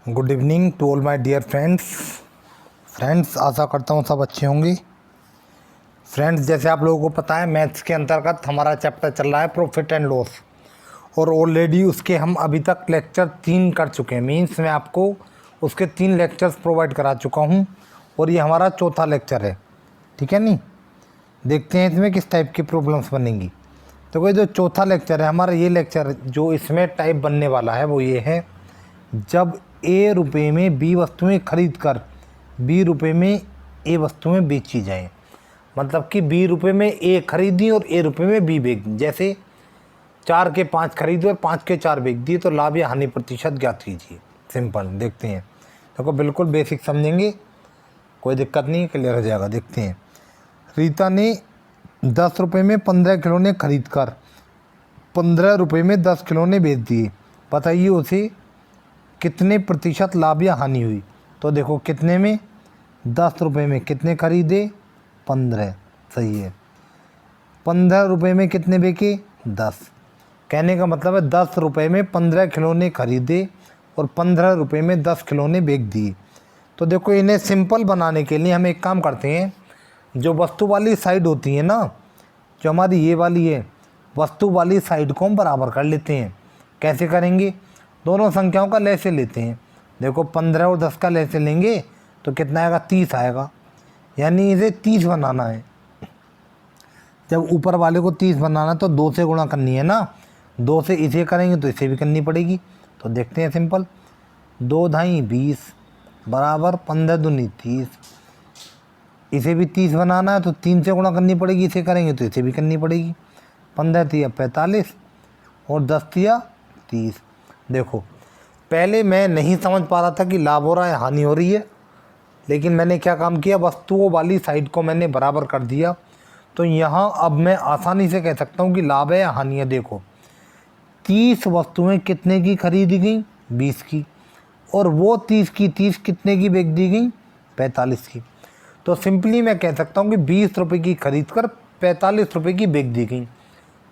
Good evening to all my dear friends आशा करता हूँ सब अच्छे होंगे। फ्रेंड्स, जैसे आप लोगों को पता है मैथ्स के अंतर्गत हमारा चैप्टर चल रहा है प्रॉफिट एंड लॉस, और ऑलरेडी उसके हम अभी तक लेक्चर 3 कर चुके हैं। मीन्स मैं आपको उसके 3 लेक्चर्स प्रोवाइड करा चुका हूँ और ये हमारा चौथा लेक्चर है। ठीक है नहीं, देखते हैं इसमें किस टाइप की प्रॉब्लम्स बनेंगी। तो कोई जो चौथा लेक्चर है हमारा, ये लेक्चर जो इसमें टाइप बनने वाला है वो ये है, जब ए रुपये में बी वस्तुएं खरीद कर बी रुपये में ए वस्तुएं बेची जाएं। मतलब कि बी रुपये में ए खरीदी और ए रुपये में बी बेच दी। जैसे 4 के 5 खरीदे और 5 के 4 बेच दिए, तो लाभ या हानि प्रतिशत ज्ञात कीजिए। सिंपल, देखते हैं। देखो बिल्कुल बेसिक समझेंगे, कोई दिक्कत नहीं, क्लियर हो जाएगा। देखते हैं। रीता ने 10 रुपये में 15 खिलौने खरीद कर 15 रुपये में 10 खिलौने बेच दिए। बताइए उसे कितने प्रतिशत लाभ या हानि हुई। तो देखो कितने में, 10 रुपये में कितने खरीदे, 15, सही है। 15 रुपये में कितने बेचे, 10। कहने का मतलब है 10 रुपये में 15 खिलौने खरीदे और 15 रुपये में 10 खिलौने बेच दिए। तो देखो इन्हें सिंपल बनाने के लिए हम एक काम करते हैं, जो वस्तु वाली साइड होती है ना, जो हमारी ये वाली है, वस्तु वाली साइड को हम बराबर कर लेते हैं। कैसे करेंगे, दोनों संख्याओं का लहसे लेते हैं। देखो 15 और 10 का लहसे लेंगे तो कितना आएगा, 30 आएगा। यानी इसे 30 बनाना है। जब ऊपर वाले को 30 बनाना तो 2 से गुणा करनी है ना, 2 से इसे करेंगे तो इसे भी करनी पड़ेगी। तो देखते हैं सिंपल, 2 ढाई 20 बराबर 15 दूनी 30। इसे भी 30 बनाना है तो 3 से गुणा करनी पड़ेगी, इसे करेंगे तो इसे भी करनी पड़ेगी। 15 तिया 45 और 10 तिया 30। देखो पहले मैं नहीं समझ पा रहा था कि लाभ हो रहा है हानि हो रही है, लेकिन मैंने क्या काम किया, वस्तुओं वाली साइड को मैंने बराबर कर दिया। तो यहाँ अब मैं आसानी से कह सकता हूँ कि लाभ है या हानि है। देखो 30 वस्तुएं कितने की खरीदी गई, 20 की, और वो 30 की 30 कितने की बेच दी गई, 45 की। तो सिंपली मैं कह सकता हूँ कि 20 रुपये की खरीद कर 45 रुपये की बेच दी गई।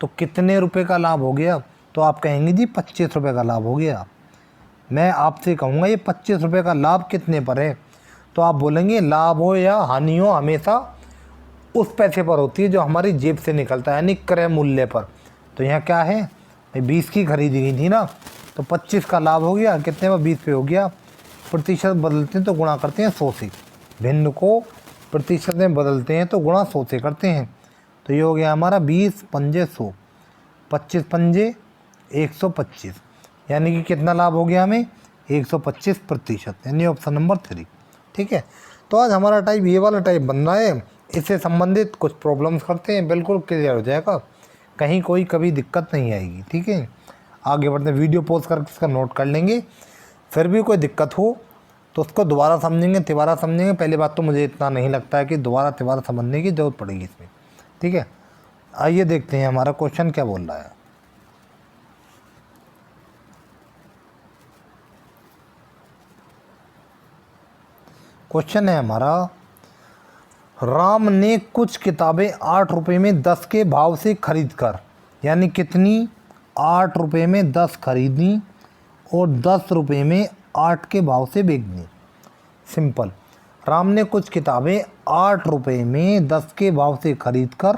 तो कितने रुपए का लाभ हो गया, तो आप कहेंगे जी 25 रुपये का लाभ हो गया। मैं आपसे कहूँगा ये 25 रुपये का लाभ कितने पर है, तो आप बोलेंगे लाभ हो या हानि हो हमेशा उस पैसे पर होती है जो हमारी जेब से निकलता है, यानी क्रय मूल्य पर। तो यहाँ क्या है, 20 की खरीदी गई थी ना, तो 25 का लाभ हो गया, कितने में 20 पे हो गया। प्रतिशत बदलते हैं तो गुणा करते हैं 100 से, भिन्न को प्रतिशत में बदलते हैं तो गुणा 100 से करते हैं। तो ये हो गया हमारा 20 पंजे 100, 25 पंजे 125, यानी कि कितना लाभ हो गया हमें, 125%, यानी ऑप्शन नंबर 3। ठीक है। तो आज हमारा टाइप ये वाला टाइप बन रहा है, इससे संबंधित कुछ प्रॉब्लम्स करते हैं, बिल्कुल क्लियर हो जाएगा, कहीं कोई कभी दिक्कत नहीं आएगी। ठीक है, आगे बढ़ते हैं। वीडियो पॉज करके इसका नोट कर लेंगे, फिर भी कोई दिक्कत हो तो उसको दोबारा समझेंगे, तिबारा समझेंगे। पहली बात तो मुझे इतना नहीं लगता है कि दोबारा तिबारा समझने की ज़रूरत पड़ेगी इसमें। ठीक है, आइए देखते हैं हमारा क्वेश्चन क्या बोल रहा है। क्वेश्चन है हमारा, राम ने कुछ किताबें 8 रुपये में 10 के भाव से खरीद कर, यानी कितनी, 8 रुपये में 10 खरीदी और 10 रुपये में 8 के भाव से बेच दी। सिंपल, राम ने कुछ किताबें 8 रुपये में 10 के भाव से खरीद कर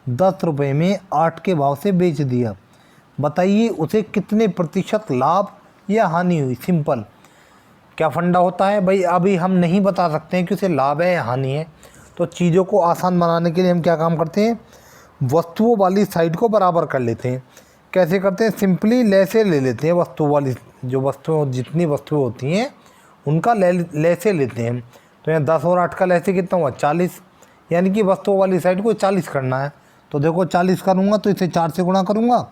10 रुपये में 8 के भाव से बेच दिया। बताइए उसे कितने प्रतिशत लाभ या हानि हुई। सिंपल, क्या फंडा होता है भाई, अभी हम नहीं बता सकते हैं कि उसे लाभ है या हानि है। तो चीज़ों को आसान बनाने के लिए हम क्या काम करते हैं, वस्तुओं वाली साइड को बराबर कर लेते हैं। कैसे करते हैं, सिंपली लहसे ले लेते हैं। वस्तु वाली जो वस्तुएं, जितनी वस्तुएं होती हैं उनका लहसे लेते हैं। तो यहाँ 10 और 8 का लहसे कितना हुआ, 40, यानी कि वस्तुओं वाली साइड को 40 करना है। तो देखो 40 करूँगा तो इसे 4 से गुणा करूँगा,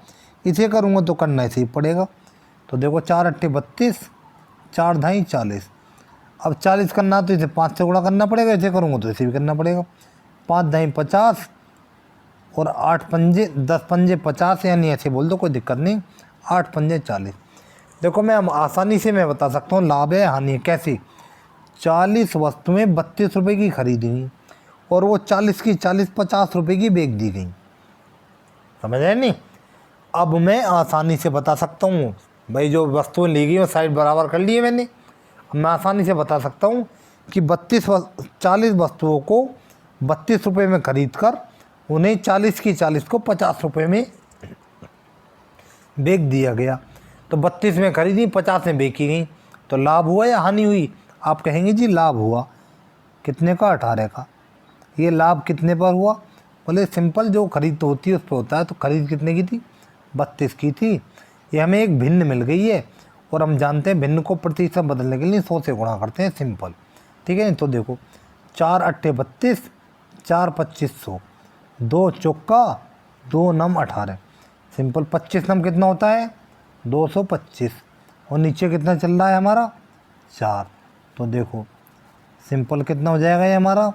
इसे करूँगा तो करना ऐसे ही पड़ेगा। तो देखो 4 अट्ठे 32, 4 ढाई 40। अब 40 करना तो इसे 5 से गुणा करना पड़ेगा, इसे करूँगा तो इसे भी करना पड़ेगा। 5 ढाई 50 और 8 पंजे 10 पंजे 50, यानी ऐसे बोल दो, कोई दिक्कत नहीं। 8 पंजे 40। देखो मैं आसानी से मैं बता सकता हूँ लाभ है हानि है। कैसे, 40 वस्तुएं 32 रुपये की खरीदी गई और वो 40 की 40 50 रुपये की बेच दी गई। समझ आए नहीं। अब मैं आसानी से बता सकता हूँ भाई, जो वस्तुएं ली गई वो साइड बराबर कर लिए मैंने, मैं आसानी से बता सकता हूँ कि 40 वस्तुओं को 32 रुपये में खरीद कर उन्हें 40 की 40 को 50 रुपये में बेच दिया गया। तो 32 में खरीदी, 50 में बेची गई, तो लाभ हुआ या हानि हुई? आप कहेंगे जी लाभ हुआ। कितने का? 18 का। ये लाभ कितने पर हुआ? बोले सिंपल, जो खरीद होती है उस पर होता है। तो खरीद कितने की थी? 32 की थी। ये हमें एक भिन्न मिल गई है और हम जानते हैं भिन्न को प्रतिशत बदलने के लिए 100 से गुणा करते हैं, सिंपल। ठीक है, तो देखो 4 अट्ठे 32, 4 2500, 2 चौका 2 नम 18, सिंपल। 25 नम कितना होता है? 225, और नीचे कितना चल रहा है हमारा? 4। तो देखो सिंपल कितना हो जाएगा ये हमारा?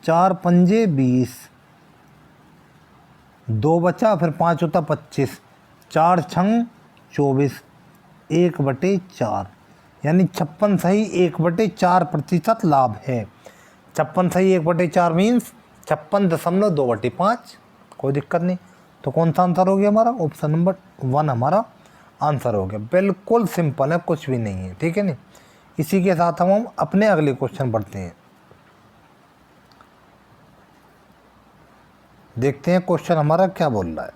4 पंजे 20, 2 बचा, फिर 5 होता 25, 4 छंग 24, 1/4, यानी 56 सही 1/4% लाभ है। 56 सही 1/4 मीन्स 56.2/5। कोई दिक्कत नहीं। तो कौन सा आंसर हो गया हमारा? ऑप्शन नंबर 1 हमारा आंसर हो गया। बिल्कुल सिंपल है, कुछ भी नहीं है। ठीक है नहीं। इसी के साथ हम अपने अगले क्वेश्चन पढ़ते हैं। देखते हैं क्वेश्चन हमारा क्या बोल रहा है।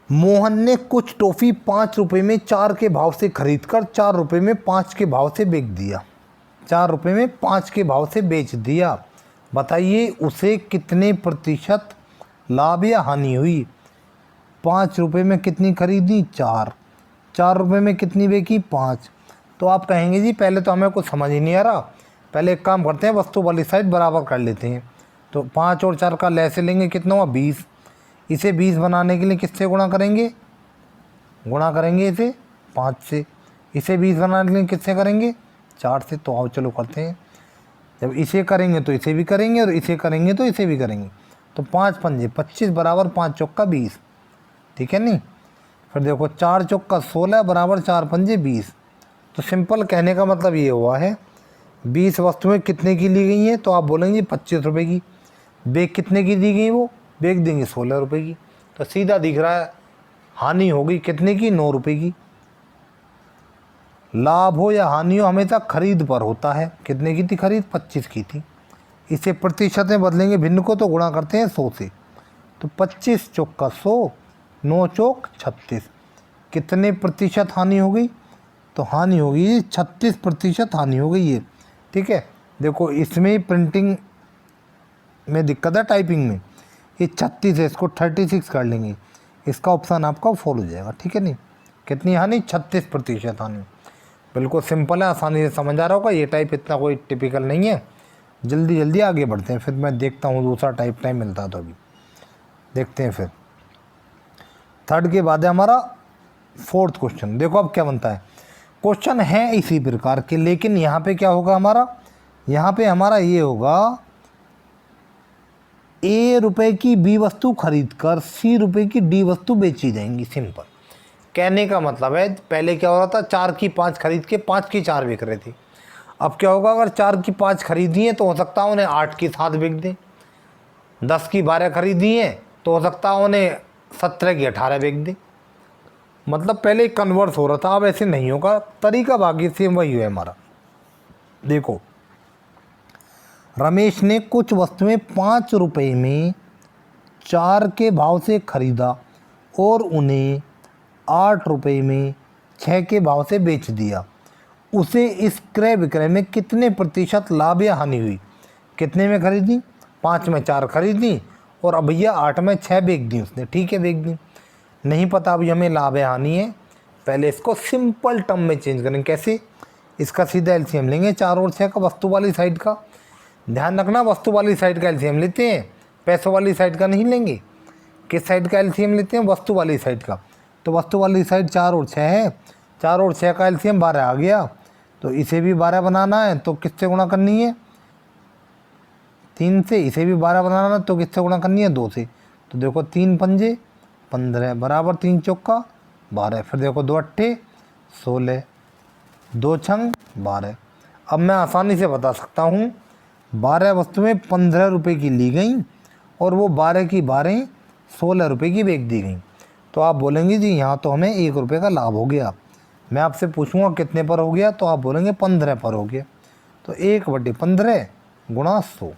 मोहन ने कुछ टॉफी 5 रुपये में 4 के भाव से खरीद कर 4 रुपये में 5 के भाव से बेच दिया। 4 रुपये में 5 के भाव से बेच दिया। बताइए उसे कितने प्रतिशत लाभ या हानि हुई? 5 रुपये में कितनी खरीदी? 4। 4 रुपये में कितनी बेची? 5। तो आप कहेंगे जी पहले तो हमें कुछ समझ ही नहीं आ रहा, पहले एक काम करते हैं, वस्तु वाली साइड बराबर कर लेते हैं। तो 5 और 4 का लैसे लेंगे, कितना हुआ? 20। इसे 20 बनाने के लिए किससे गुणा करेंगे? गुणा करेंगे इसे 5 से। इसे 20 बनाने के लिए किससे करेंगे? 4 से। तो आओ चलो करते हैं। जब इसे करेंगे तो इसे भी करेंगे और इसे करेंगे तो इसे भी करेंगे। तो 5 पंजे 25 बराबर 5 चौका 20। ठीक है नहीं। फिर देखो 4 चौका 16 बराबर 4 पंजे 20। तो सिंपल कहने का मतलब ये हुआ है 20 वस्तुएं कितने की ली गई हैं? तो आप बोलेंगे 25 रुपये की। बेग कितने की दी गई? वो बेग देंगे 16 रुपये की। तो सीधा दिख रहा है हानि होगी कितने की? 9 रुपये की। लाभ हो या हानि हो हमेशा खरीद पर होता है। कितने की थी खरीद? 25 की थी। इसे प्रतिशत में बदलेंगे भिन्न को, तो गुणा करते हैं 100 से। तो 25 चौका 100, 9 चौक 36। कितने प्रतिशत हानि हो गई? तो हानि होगी 36% हानि हो गई है। ठीक है, देखो इसमें प्रिंटिंग में दिक्कत है, टाइपिंग में। ये 36 है, इसको 36 कर लेंगे, इसका ऑप्शन आपका फॉल हो जाएगा। ठीक है नहीं। कितनी हानि? 36% हानि। बिल्कुल सिंपल है, आसानी से समझ आ रहा होगा। ये टाइप इतना कोई टिपिकल नहीं है। जल्दी जल्दी आगे बढ़ते हैं, फिर मैं देखता हूँ दूसरा टाइप टाइम मिलता है तो अभी देखते हैं। फिर थर्ड के बाद है हमारा 4th क्वेश्चन। देखो अब क्या बनता है। क्वेश्चन है इसी प्रकार के, लेकिन यहाँ पे क्या होगा हमारा? यहाँ पे हमारा ये होगा A रुपये की B वस्तु खरीद कर C रुपये की D वस्तु बेची जाएंगी। सिंपल कहने का मतलब है पहले क्या हो रहा था? 4 की 5 खरीद के 5 की 4 बिक रहे थे। अब क्या होगा? अगर 4 की 5 खरीदी है तो हो सकता है उन्हें 8 की 7 बिक दें। 10 की 12 खरीदी है तो हो सकता है उन्हें 17 की 18 बिक दें। मतलब पहले कन्वर्स हो रहा था, अब ऐसे नहीं होगा। तरीका बाकी सेम वही है हमारा। देखो रमेश ने कुछ वस्तुएं 5 रुपये में 4 के भाव से खरीदा और उन्हें 8 रुपये में 6 के भाव से बेच दिया। उसे इस क्रय विक्रय में कितने प्रतिशत लाभ या हानि हुई? कितने में खरीदी? 5 में 4 खरीदी और अब भैया 8 में 6 बेच दी उसने। ठीक है, बेच दी। नहीं पता अभी हमें लाभ है हानि है। पहले इसको सिंपल टर्म में चेंज करेंगे। कैसे? इसका सीधा एलसीएम लेंगे 4 और 6 का, वस्तु वाली साइड का। ध्यान रखना वस्तु वाली साइड का एलसीएम लेते हैं, पैसों वाली साइड का नहीं लेंगे। किस साइड का एलसीएम लेते हैं? वस्तु वाली साइड का। तो वस्तु वाली साइड 4 और 6 है। 4 और 6 का एलसीएम 12 आ गया। तो इसे भी 12 बनाना है तो किससे गुणा करनी है? 3 से। इसे भी 12 बनाना है तो किससे गुणा करनी है? 2 से। तो देखो 3 पंजे 15 बराबर 3 चौका 12। फिर देखो 2 अट्ठे 16, 2 छंग 12। अब मैं आसानी से बता सकता हूँ 12 वस्तुएं 15 रुपये की ली गई और वो 12 की 12 16 रुपये की बेच दी गई। तो आप बोलेंगे जी यहाँ तो हमें 1 रुपये का लाभ हो गया। मैं आपसे पूछूंगा कितने पर हो गया तो आप बोलेंगे 15 पर हो गया। तो 1/15 गुणा 100,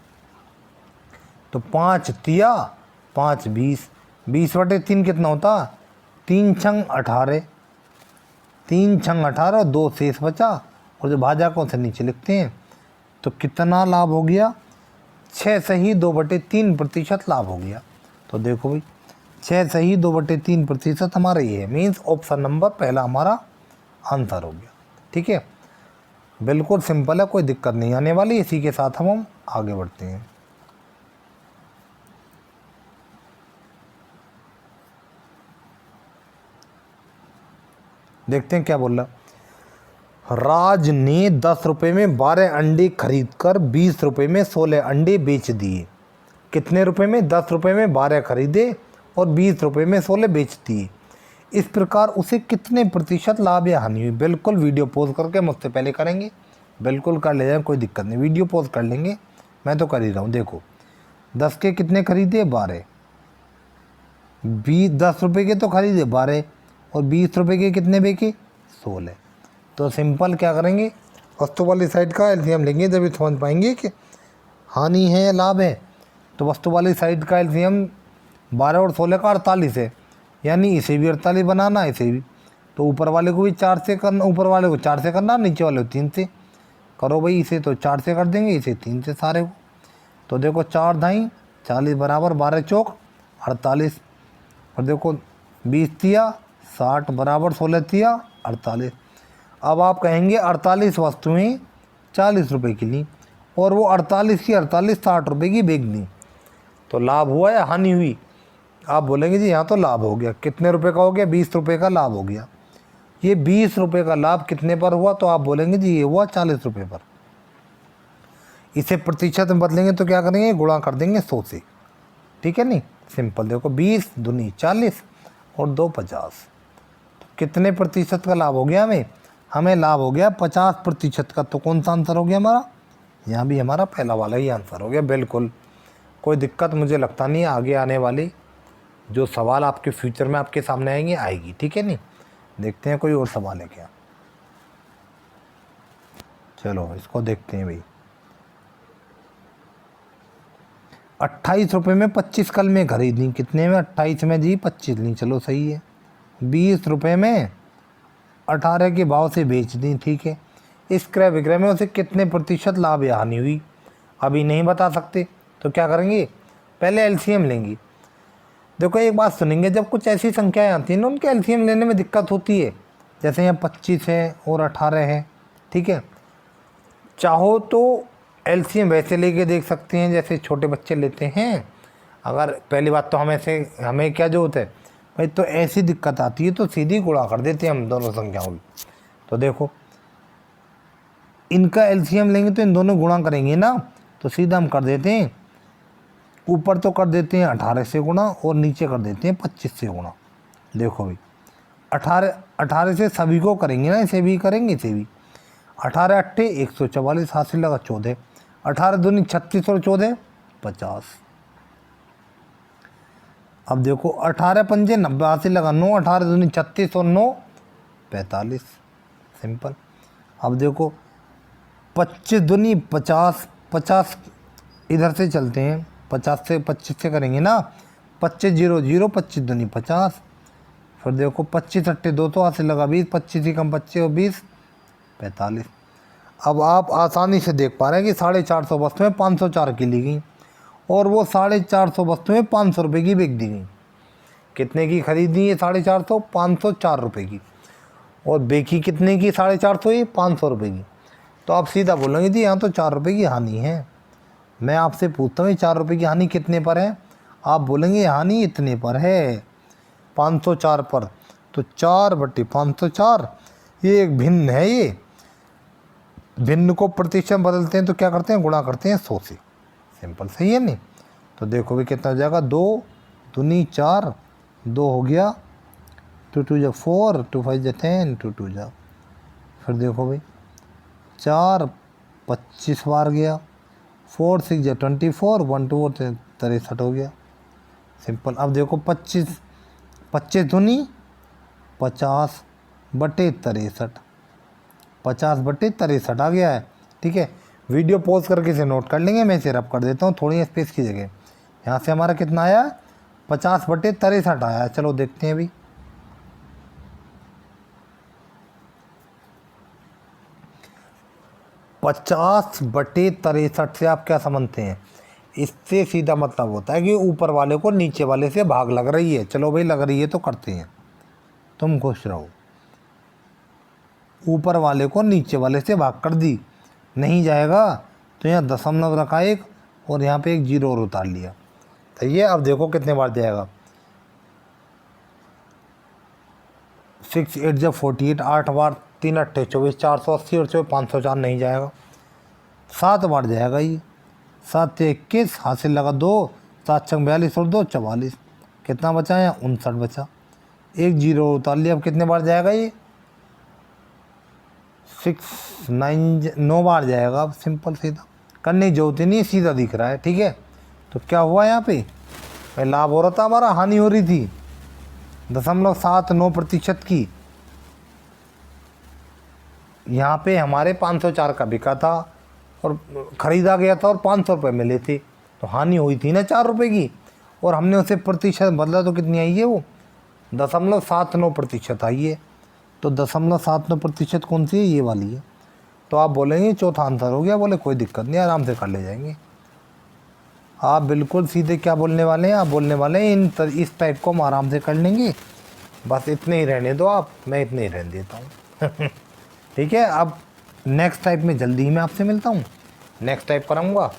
तो 5 तिया 5 20, 20/3 कितना होता, 3 छंग 18, 3 छंग 18 और 2 शेष बचा, और जो भाजकों से नीचे लिखते हैं तो कितना लाभ हो गया, 6 सही 2/3% लाभ हो गया। तो देखो भाई 6 सही 2/3% हमारा ये है, मीन्स ऑप्शन नंबर पहला हमारा आंसर हो गया। ठीक है, बिल्कुल सिंपल है, कोई दिक्कत नहीं आने वाली। इसी के साथ हम आगे बढ़ते हैं। देखते हैं क्या बोल रहा। राज ने 10 रुपये में 12 अंडे खरीद कर 20 रुपये में 16 अंडे बेच दिए। कितने रुपए में, 10 रुपये में 12 खरीदे और 20 रुपये में 16 बेच दिए। इस प्रकार उसे कितने प्रतिशत लाभ या हानि हुई। बिल्कुल वीडियो पॉज करके मुझसे पहले करेंगे, बिल्कुल कर ले जाए, कोई दिक्कत नहीं, वीडियो पॉज कर लेंगे, मैं तो कर ही रहा हूँ। देखो 10 के कितने खरीदे, 12, 20, 10 रुपये के तो खरीदे 12 और 20 रुपये के कितने बेचे, 16। तो सिंपल क्या करेंगे, वस्तु वाली साइड का एलसीएम लेंगे, जब समझ पाएंगे कि हानि है या लाभ है। तो वस्तु वाली साइड का एलसीएम 12 और 16 का 48 है, यानी इसे भी 48 बनाना, इसे भी। तो ऊपर वाले को भी 4 से करना, ऊपर वाले को 4 से करना, नीचे वाले को 3 से करो भाई। इसे तो 4 से कर देंगे, इसे 3 से सारे को। तो देखो 4 ढाई 40 बराबर 12 चौक 48, और देखो 20 तिया 60 बराबर 16 तिया 48। अब आप कहेंगे 48 वस्तुएं 40 रुपये की ली और वो 48 की 48 60 रुपये की बेच दी, तो लाभ हुआ या हानि हुई। आप बोलेंगे जी यहाँ तो लाभ हो गया। कितने रुपए का हो गया, 20 रुपये का लाभ हो गया। ये 20 रुपये का लाभ कितने पर हुआ, तो आप बोलेंगे जी ये हुआ 40 रुपये पर। इसे प्रतिशत में बदलेंगे तो क्या करेंगे, गुणा कर देंगे 100 से। ठीक है नहीं, सिंपल। देखो 20 दूनी 40 और 2 50, तो कितने प्रतिशत का लाभ हो गया हमें लाभ हो गया 50% का। तो कौन सा आंसर हो गया हमारा, यहाँ भी हमारा पहला वाला ही आंसर हो गया। बिल्कुल कोई दिक्कत मुझे लगता नहीं है, आगे आने वाली जो सवाल आपके फ्यूचर में आपके सामने आएंगे आएगी। ठीक है नहीं, देखते हैं कोई और सवाल है क्या। चलो इसको देखते हैं भाई। 28 रुपये में 25 कलमें खरीदी। कितने में, 28 में जी 25 ली, चलो सही है। 20 रुपये में 18 के भाव से बेच दी। ठीक है, इस क्रय विक्रय में उसे कितने प्रतिशत लाभ या हानि हुई, अभी नहीं बता सकते। तो क्या करेंगे, पहले एलसीएम लेंगे। देखो एक बात सुनेंगे, जब कुछ ऐसी संख्याएं आती हैं ना उनके एलसीएम लेने में दिक्कत होती है। जैसे यहाँ 25 है और 18 है। ठीक है, चाहो तो एलसीएम वैसे लेके देख सकते हैं जैसे छोटे बच्चे लेते हैं। अगर पहली बात तो हमें क्या जो होता है भाई, तो ऐसी दिक्कत आती है तो सीधी गुणा कर देते हैं हम दोनों संख्याओं की। तो देखो इनका एलसीएम लेंगे तो इन दोनों गुणा करेंगे ना, तो सीधा हम कर देते हैं, ऊपर तो कर देते हैं 18 से गुणा और नीचे कर देते हैं 25 से गुणा। देखो भाई 18 से सभी को करेंगे ना, इसे भी करेंगे, इसे भी। 18 अट्ठे 144, हासिल लगा 14, 18 दूनी 36 और 14 50। अब देखो 18 पंजे 90, हासिल लगा 9, 18 दूनी 36 और 9 45, सिंपल। अब देखो 25 दूनी 50, 50 इधर से चलते हैं, 50 से 25 से करेंगे ना, 25 0 0, 25 दूनी 50। फिर देखो 25 अट्ठे 2 तो हासिल लगा 20, 25 ही कम 25 और 20 45। अब आप आसानी से देख पा रहे हैं कि 450 वस्तुएं 504 की ली गई और वो 450 वस्तुएं 500 रुपये की बिक दी गई। कितने की खरीदी है 450, 504 रुपये की, और बेची कितने की 450 ही 500 रुपये की। तो आप सीधा बोलेंगे जी यहाँ तो 4 रुपये की हानि है। मैं आपसे पूछता हूँ 4 रुपये की हानि कितने पर है, आप बोलेंगे हानि इतने पर है, 504 पर। तो 4/504 ये एक भिन्न है। ये भिन्न को प्रतिशत बदलते हैं तो क्या करते हैं, गुणा करते हैं 100 से। सिंपल, सही है नहीं। तो देखो भी कितना हो जाएगा, 2 दूनी 4, 2 हो गया, 2 2 जा 4, 2 5 जा 10, 2 2 जा। फिर देखो भाई 4 25 बार गया, 4 6 जा 24, 1 2 63 हो गया। सिंपल। अब देखो 25 25 दूनी 50, बटे 63, 50/63 आ गया है। ठीक है, वीडियो पॉज करके इसे नोट कर लेंगे, मैं इसे रब कर देता हूँ थोड़ी स्पेस की जगह। यहाँ से हमारा कितना आया, 50/63 आया। चलो देखते हैं अभी। पचास बटे 63 से आप क्या समझते हैं? इससे सीधा मतलब होता है कि ऊपर वाले को नीचे वाले से भाग लग रही है। चलो भाई लग रही है तो करते हैं, तुम खुश रहो। ऊपर वाले को नीचे वाले से भाग कर दी, नहीं जाएगा तो यहाँ दशमलव रखा एक, और यहाँ पे एक जीरो और उतार लिया। तो ये अब देखो कितने बार जाएगा। 6 8 जब 48, 8 बार, 3 8 24, 480 और 504 नहीं जाएगा। 7 बार जाएगा ये। 7 21, हासिल लगा 2, 7 42 और 2 44, कितना बचा है? 59 बचा, एक जीरो उतार लिया। अब कितने बार जाएगा ये? 6 9 बार जाएगा। अब सिंपल सीधा करने की जरूरत ही नहीं, सीधा दिख रहा है। ठीक है, तो क्या हुआ यहाँ पे? लाभ हो रहा था हमारा, हानि हो रही थी 0.79% की। यहाँ पे हमारे 504 का बिका था और ख़रीदा गया था और 500 रुपये मिले थे, तो हानि हुई थी ना 4 रुपये की। और हमने उसे प्रतिशत बदला तो कितनी आई है? वो 0.79% आई है। तो 0.79% कौन सी है? ये वाली है। तो आप बोलेंगे चौथा आंसर हो गया। बोले कोई दिक्कत नहीं, आराम से कर ले जाएंगे। आप बिल्कुल सीधे क्या बोलने वाले हैं? आप बोलने वाले हैं इस टाइप को हम आराम से कर लेंगे, बस इतने ही रहने दो आप, मैं इतने ही रहने देता हूँ। ठीक है, अब नेक्स्ट टाइप में जल्दी ही मैं आपसे मिलता हूँ, नेक्स्ट टाइप कराऊँगा।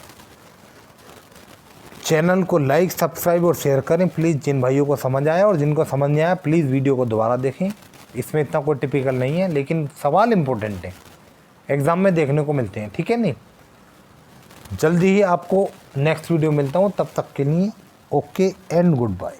चैनल को लाइक सब्सक्राइब और शेयर करें प्लीज़, जिन भाइयों को समझ आया, और जिनको समझ नहीं आया प्लीज़ वीडियो को दोबारा देखें। इसमें इतना कोई टिपिकल नहीं है, लेकिन सवाल इम्पोर्टेंट है, एग्ज़ाम में देखने को मिलते हैं। ठीक है नहीं, जल्दी ही आपको नेक्स्ट वीडियो मिलता हूँ, तब तक के लिए ओके एंड गुड बाय।